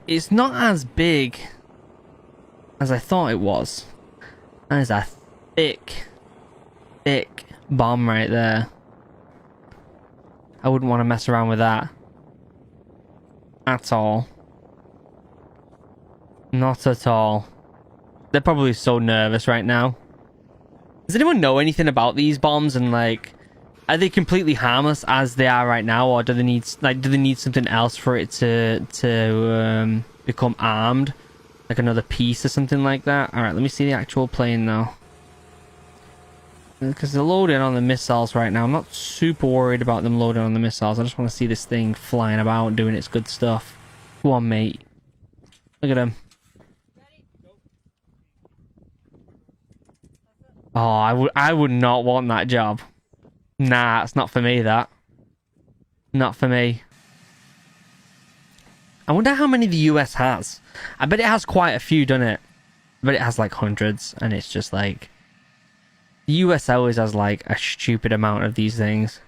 it's not as big as I thought it was. That is a thick bomb right there. I wouldn't want to mess around with that at all. Not at all. They're probably so nervous right now. Does anyone know anything about these bombs, and like, are they completely harmless as they are right now, or do they need something else for it to become armed, like another piece or something like that? All right, let me see the actual plane now, because they're loading on the missiles right now. I'm not super worried about them loading on the missiles. I just want to see this thing flying about doing its good stuff. Go on, mate. Look at him. Oh, I would not want that job. Nah, it's not for me, that. Not for me. I wonder how many the US has. I bet it has quite a few, doesn't it? I bet it has like hundreds, and it's just like... The US always has like a stupid amount of these things.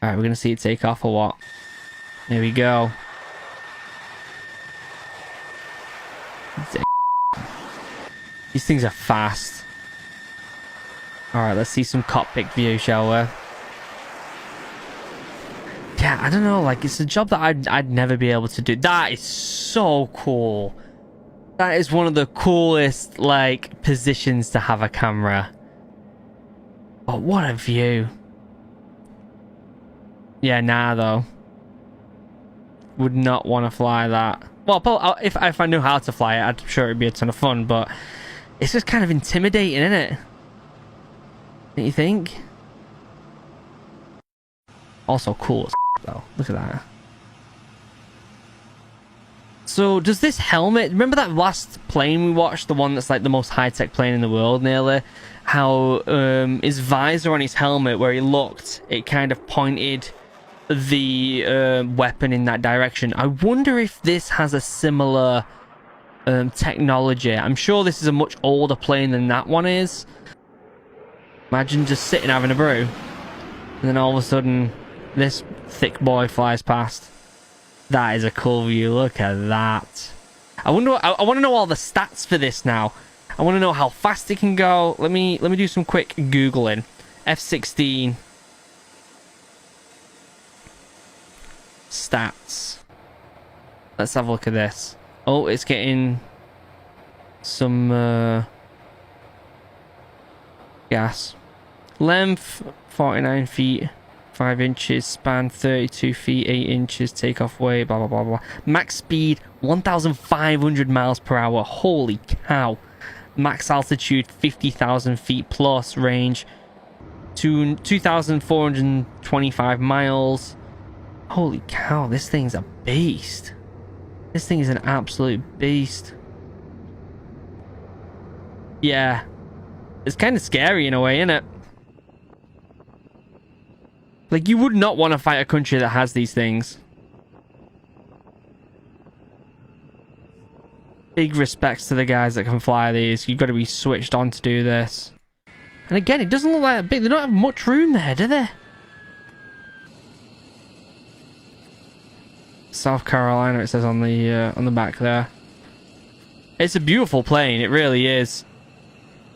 Alright, we're gonna see it take off or what? There we go. These things are fast. Alright, let's see some cockpit view, shall we? Yeah, I don't know, like, it's a job that I'd never be able to do. That is so cool. That is one of the coolest, like, positions to have a camera. Oh, what a view. Yeah, nah, though. Would not want to fly that. Well, if I knew how to fly it, I'm sure it'd be a ton of fun, but it's just kind of intimidating, isn't it? Don't you think? Also cool as though. Look at that. So does this helmet, remember that last plane we watched, the one that's like the most high-tech plane in the world nearly, how his visor on his helmet, where he looked, it kind of pointed the weapon in that direction. I wonder if this has a similar technology. I'm sure this is a much older plane than that one is. Imagine just sitting having a brew, and then all of a sudden, this thick boy flies past. That is a cool view. Look at that. I wonder. I want to know all the stats for this now. I want to know how fast it can go. Let me do some quick googling. F-16 stats. Let's have a look at this. Oh, it's getting some gas. Length 49 feet 5 inches, span 32 feet 8 inches, takeoff weight, blah blah blah blah. Max speed 1,500 miles per hour. Holy cow. Max altitude 50,000 feet plus. Range 2,425 miles. Holy cow, this thing's a beast. This thing is an absolute beast. Yeah, it's kind of scary in a way, isn't it? Like, you would not want to fight a country that has these things. Big respects to the guys that can fly these. You've got to be switched on to do this. And again, it doesn't look like big. They don't have much room there, do they? South Carolina, it says on the back there. It's a beautiful plane. It really is.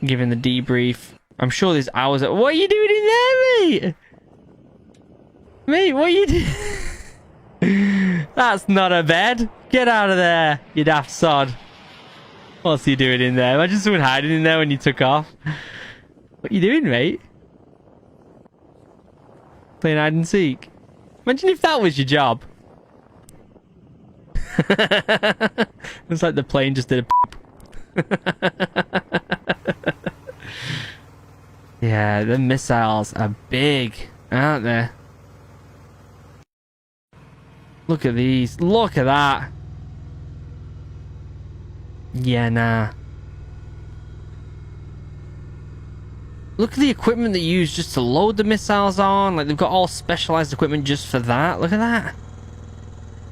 Giving the debrief. I'm sure there's hours. What are you doing in there, mate? Mate, what are you doing? That's not a bed. Get out of there, you daft sod. What's he doing in there? Imagine someone hiding in there when you took off. What are you doing, mate? Playing hide and seek. Imagine if that was your job. It's like the plane just did a Yeah, the missiles are big, aren't they? Look at these. Look at that. Yeah, nah. Look at the equipment they use just to load the missiles on. Like, they've got all specialized equipment just for that. Look at that.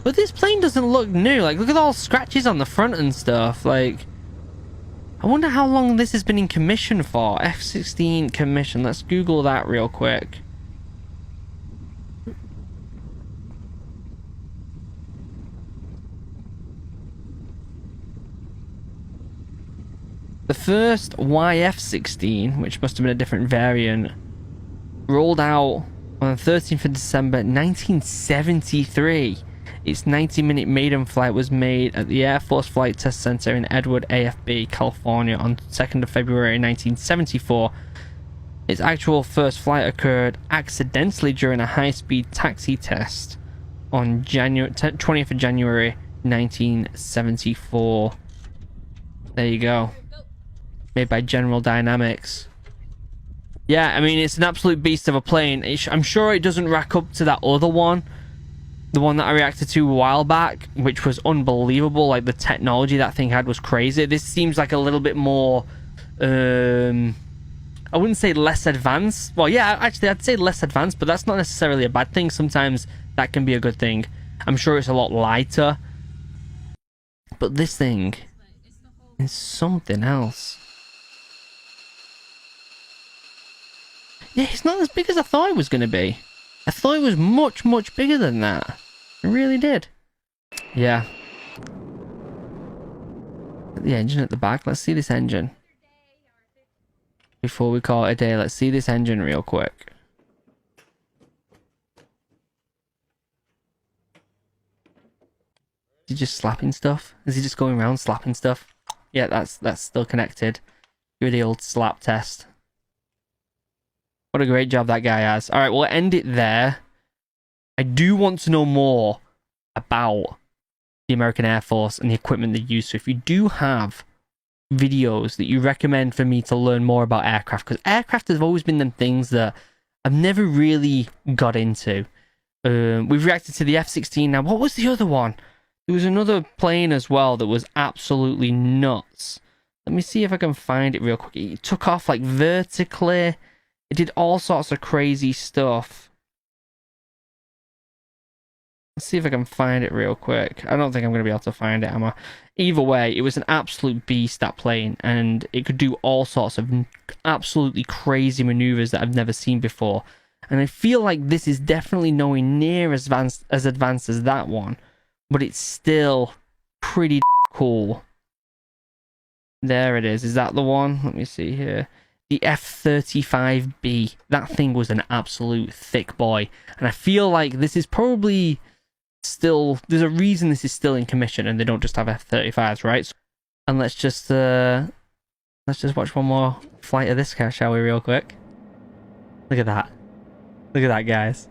But this plane doesn't look new. Like, look at all the scratches on the front and stuff. Like, I wonder how long this has been in commission for. F-16 commission. Let's Google that real quick. The first YF-16, which must have been a different variant, rolled out on the 13th of December 1973. Its 90-minute maiden flight was made at the Air Force Flight Test Center in Edward AFB, California on 2nd of February 1974. Its actual first flight occurred accidentally during a high-speed taxi test on 20th of January 1974. There you go. Made by General Dynamics. Yeah, I mean, it's an absolute beast of a plane. I'm sure it doesn't rack up to that other one. The one that I reacted to a while back, which was unbelievable. Like, the technology that thing had was crazy. This seems like a little bit more... I wouldn't say less advanced. Well, yeah, actually, I'd say less advanced, but that's not necessarily a bad thing. Sometimes that can be a good thing. I'm sure it's a lot lighter. But this thing is something else. Yeah, it's not as big as I thought it was going to be. I thought it was much, much bigger than that. I really did. Yeah. The engine at the back. Let's see this engine. Before we call it a day, let's see this engine real quick. Is he just slapping stuff? Is he just going around slapping stuff? Yeah, that's still connected. Give it the old slap test. What a great job that guy has. Alright, we'll end it there. I do want to know more about the American Air Force and the equipment they use. So if you do have videos that you recommend for me to learn more about aircraft, because aircraft have always been them things that I've never really got into. We've reacted to the F-16 now. What was the other one? There was another plane as well that was absolutely nuts. Let me see if I can find it real quick. It took off like vertically. It did all sorts of crazy stuff. Let's see if I can find it real quick. I don't think I'm going to be able to find it, am I? Either way, it was an absolute beast, that plane, and it could do all sorts of absolutely crazy maneuvers that I've never seen before. And I feel like this is definitely nowhere near as advanced as that one, but it's still pretty cool. There it is. Is that the one? Let me see here. The F-35B. That thing was an absolute thick boy. And I feel like this is probably still... There's a reason this is still in commission and they don't just have F-35s, right? And let's just watch one more flight of this car, shall we, real quick? Look at that. Look at that, guys.